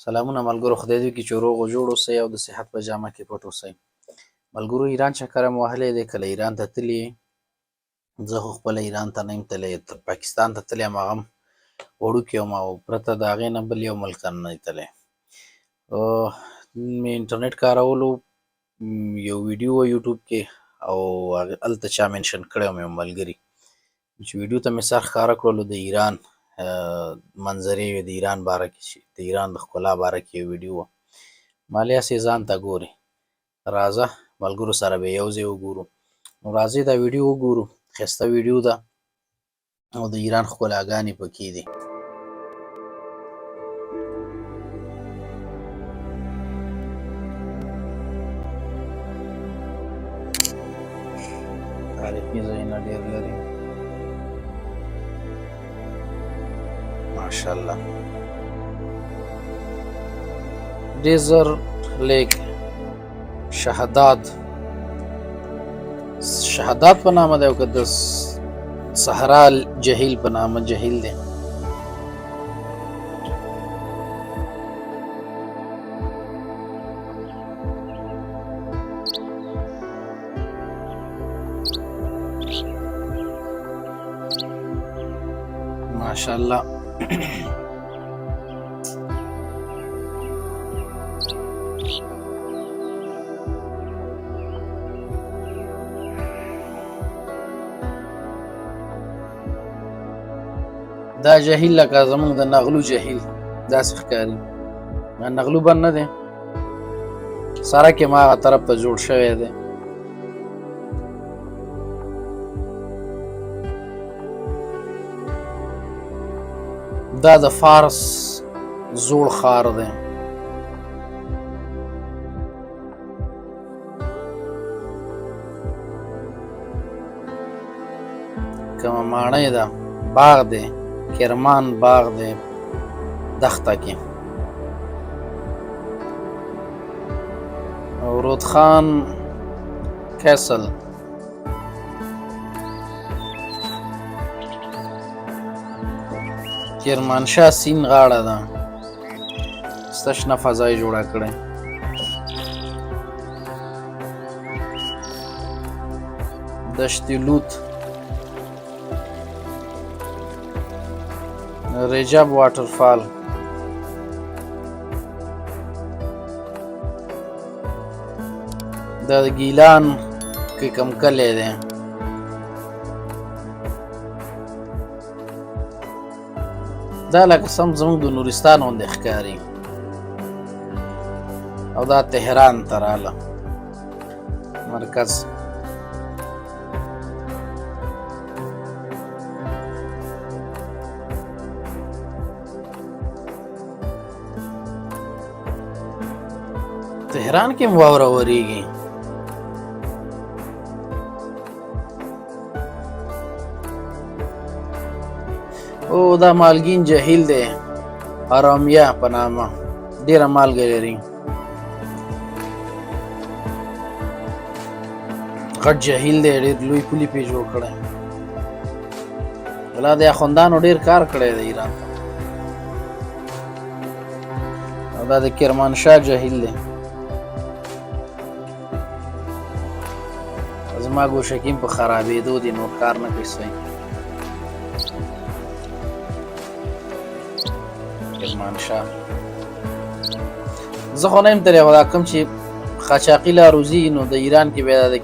سلامونه ملګرو، خدای دې وکړي چې روغ او جوړ اوسئ او د صحت په جامه کې پټ اوسئ. ملګرو، ایران چکر مو وهلی دی؟ کله ایران ته تللي؟ زه خو خپله ایران ته نه یم تللی، پاکستان ته تللی یم، هغه هم وړوکی یم او پرته د هغې نه بل یو ملک ته نه دی تللی. مې انټرنټ کارولو، یو ویډیو وه یوټیوب کې او هلته چا منشن کړی و، مې یو ملګري چې ویډیو ته مې سر ښکاره کړلو د ایران منظرې وې، د ایران باره کې چې د ایران د ښکلا باره کې یو ویډیو وه. ما ویل هسې ځان ته ګورې، راځه ملګرو سره به یو ځای وګورو. نو راځئ دا ویډیو وګورو، ښایسته ویډیو ده او د ایران ښکلاګانې پکې دي. تاریخي ځایونه ډېر لري، ماشاءالله. ډیزر لیک، شهادات په نامه دی او که د صحرا جهیل په نامه جهیل دی. ماشاءالله. دا جهیل لکه زمونږ د نغلو جهیل داسې ښکاري. نغلو بند نه دی، سړک یې هماغه طرف ته جوړ شوی دی. دا د فارس زوړ ښار دی. کومه ماڼۍ ده، باغ دی، کرمان باغ دی دښته کې. رودخان کیسل، کرمانشاه سیند غاړه ده، سته شنه فضا یې جوړه کړې. دشت لوت، رجب واټرفال، د ګیلان کې کم کلی دی. دا لکه سم زموږ د نورستان غوندې ښکاري. او دا تهران ته راله مرکز. تهران کې هم واوره ورېږي. او دا مالګین جهیل دی، آرامیه په نامه، ډېره مالګه لري. غټ جهیل دی، ډېر لوی پولې پې جوړ کړی. ولا د اخوندانو ډېر کار کړی دی ایران ته. او دا د کرمانشاه جهیل دی. زما ګوشکیم په خرابېدو دی، نور کار نه کوي صحیح. کرمانشاه زه خو نه یم تللی، خو دا کوم چې قاچاقي لارو ځي نو د ایران کې بیا د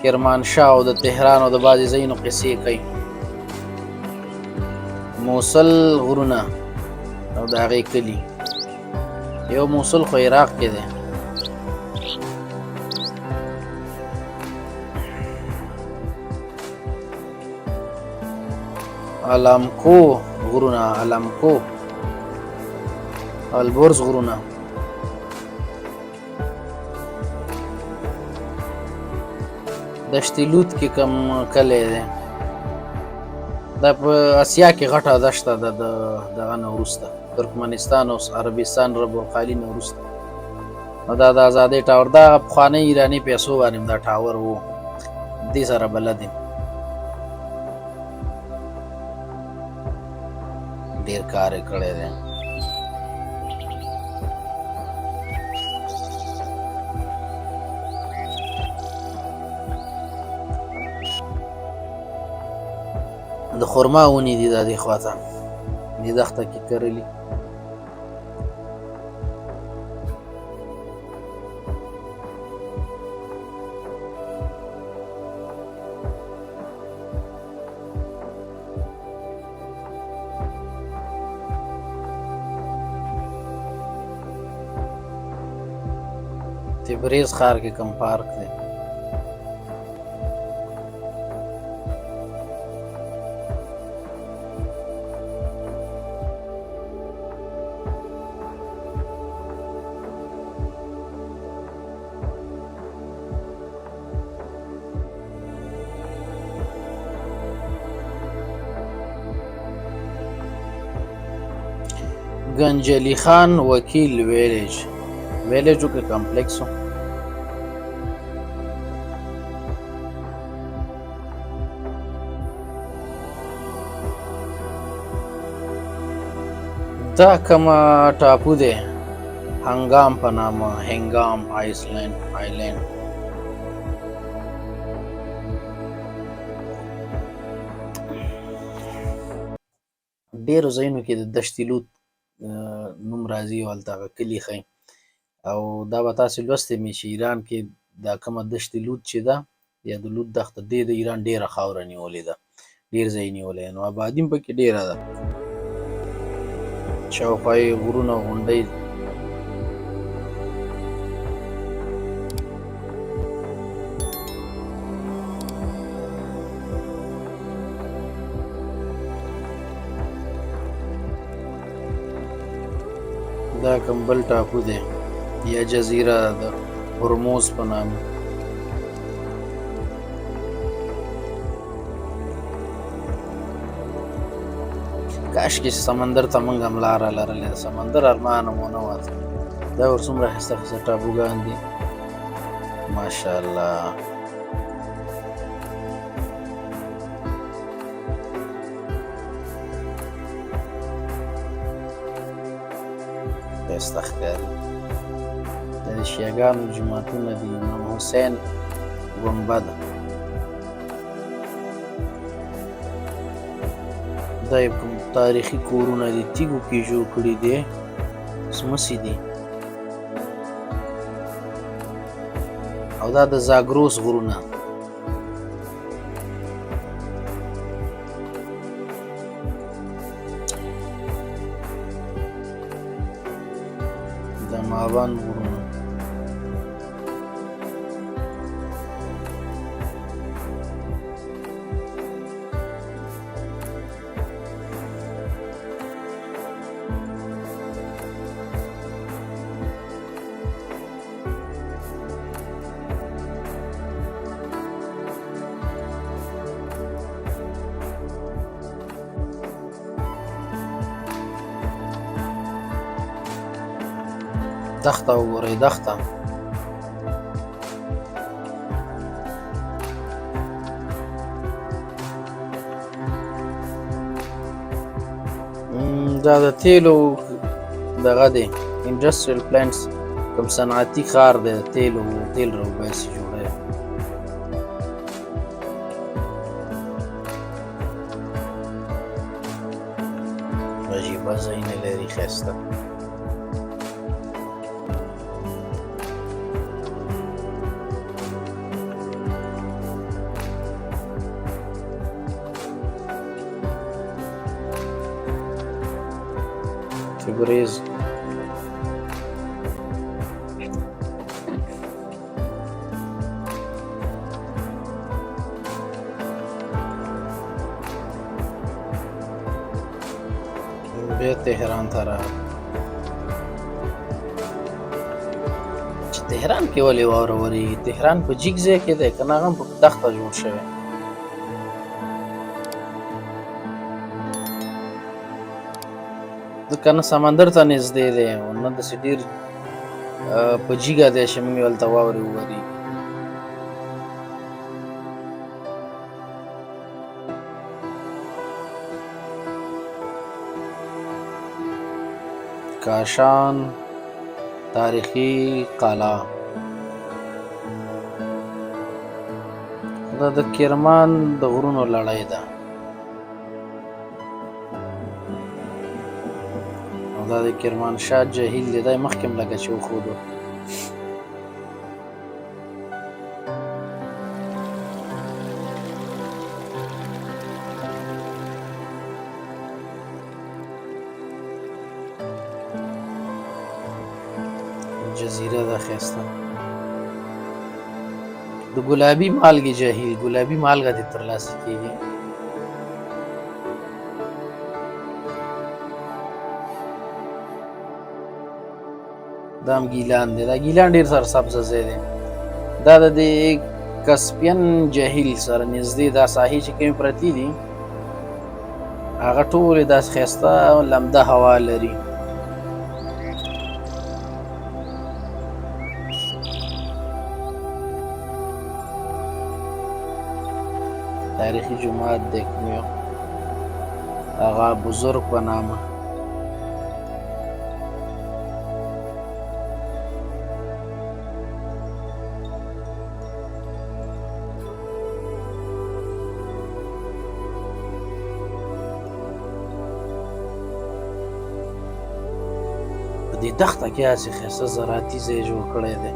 کرمانشاه او د تهران او د بعضې ځایونو قصې کوي. موصل غرونه او د هغې کلي، یو موصل خو عراق کې دی. علامکو غرونه، علامکو، البرز غرونه. دشت لوت کې کم کلی دی. دا په اسیا کې غټه دشته ده د دغه نه وروسته، ترکمنستان او عربستان رب الخالي نه وروسته. نو دا د ازادۍ ټاور، دا پخوانۍ ایراني پیسو باندې دا ټاور و، دې سره بلد یم. ډېر کار یې کړی دی. د خرما ونې دي دا دې خواته دې دښته کې کرلي. تبریز ښار کې کوم پارک دی؟ گنج علی خان وکیل ویلیجو کې کمپلیکس و. دا کومه ټاپو دی؟ هنګام په نامه، هنګام آیسلینډ. ډېرو ځایونو کې د دشت لوت نوم راځي او هلته هغه کلي ښیي. او دا به تاسې لوستې مې چې ایران کې دا کومه دشت لوت چې ده یا د لوت دښته دې د ایران ډېره خاوره نیولې ده، ډېر ځای نیولی نو آبادي هم پکې ډېره ده. شاوخوا یې غرونه غونډۍ. دا کوم بل ټاپو دی یا جزیره د هرموز په نامه. کاشکې سمندر ته موږ هم لاره لرلې، د سمندر ارمان مو نه واته. دا ور څومره ښایسته ښایسته ټاپوګان دي ماشاءالله. ښایسته ښکاري. دا د شیعګانو جوماتونه دي، امام حسین ګنبده. دا یې کوم تاریخي کورونه دي، تیږو کې جوړ کړي دي، سمسي دي. او دا د زاګروس غرونه. د ماوان غرونه. دښته وګورئ، دښته. دا د تیلو دغه دی، انډسټریل پلانټس، کوم صنعتي ښار دی، تیل راوباسي جوړوي. عجیبه ځایونه لري ښایسته. تبریز بیا تهران ته راغلو. چې تهران کې ولې واوره ورېږي؟ تهران په جګ ځای کې دی که نه؟ هغه هم په دښته جوړ شوی. ځکه نه سمندر ته نږدې دی او نه داسې ډېر په جګه دی چې موږ هلته واورې وورېږي. کاشان تاریخي قلعه. دا د کرمان د غرونو لړۍ ده. دا د کرمانشاه جهیل دی، دا یې مخکې هم لکه چې وښودو. جزیره ده ښایسته. د ګلابي مالګې جهیل، ګلابي مالګه دې ترلاسه کېږي. دا هم ګیلان دی، دا ګیلان ډېر سرسبزه ځای دی. دا د دې کسپین جهیل سره نږدې دا ساحې چې کومې پرتې دي هغه ټولې داسې ښایسته لمده هوا لري. تاریخي جومات دی کوم یو هغه بزرګ په نامه. په دې دښته کې هسې ښایسته زراعتي ځای جوړ کړی دی.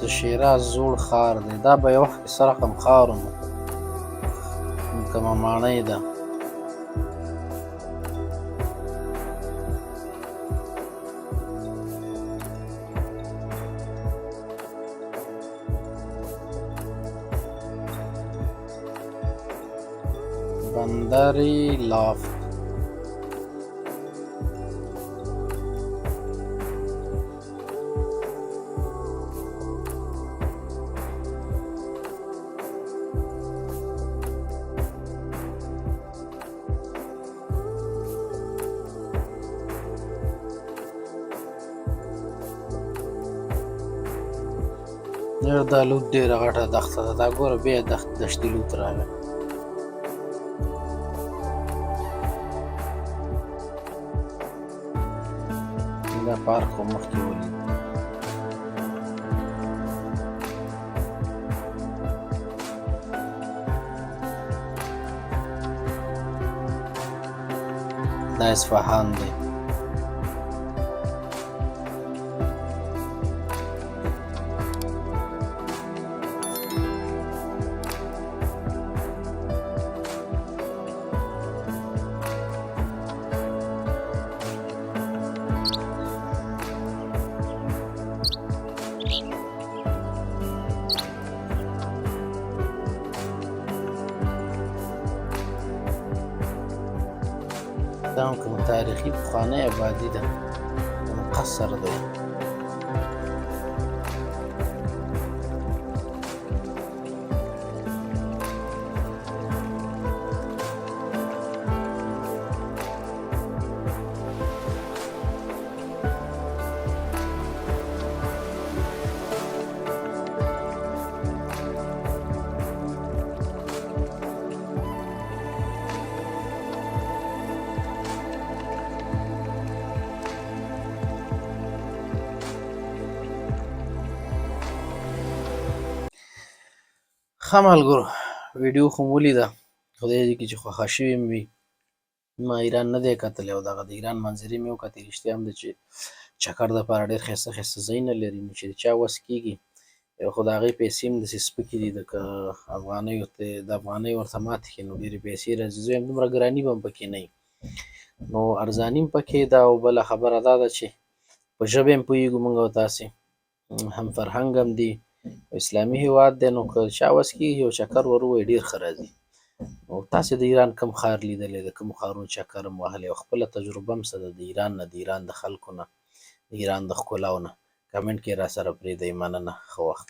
د شیراز زوړ ښار دی، دا به یو وخت کې څه رقم ښار و، کومه ماڼۍ ده. بندري لافت دا لوت ډېره غټه دښته ده، دا ګوره بیا دشتي لوت راغی. دا پارک خو مخکې ولید. دا اصفهان دی. دا هم کوم تاریخي پخوانی آبادي ده، کوم قصر دی. ښه ملګرو، ویډیو خو مو ولیده، خدای دې کړي چې خوښه شوې مې وي. ما ایران نه دی کتلی او دغه د ایران منظرې مې وکتې. رښتیا هم ده چې چکر دپاره ډېر ښایسته ښایسته ځایونه لري، نو چې د چا وس کېږي خو د هغې پیسې هم داسې سپکې دي، لکه افغانیو ته د افغانۍ ورته ماتې کړي نو ډېرې پیسې راځي. زه وایم دومره ګراني به هم پکې نه وي، نو ارزاني هم پکې ده. او بله خبره دا ده چې په ژبې هم پوهېږو موږ او تاسې، هم فرهنګ هم دی، اسلامي هېواد دی، نو که چا وس کېږي یو چکر ور ووهي ډېر ښه راځي. نو تاسې د ایران کوم ښار لیدلی دی، کومو ښارونو چکر هم وهلی او خپله تجربه هم څه ده د ایران نه، د ایران د خلکو نه، د ایران د ښکلاو نه؟ کمنټ کې راسره پرېږدئ. مننه، ښه وخت.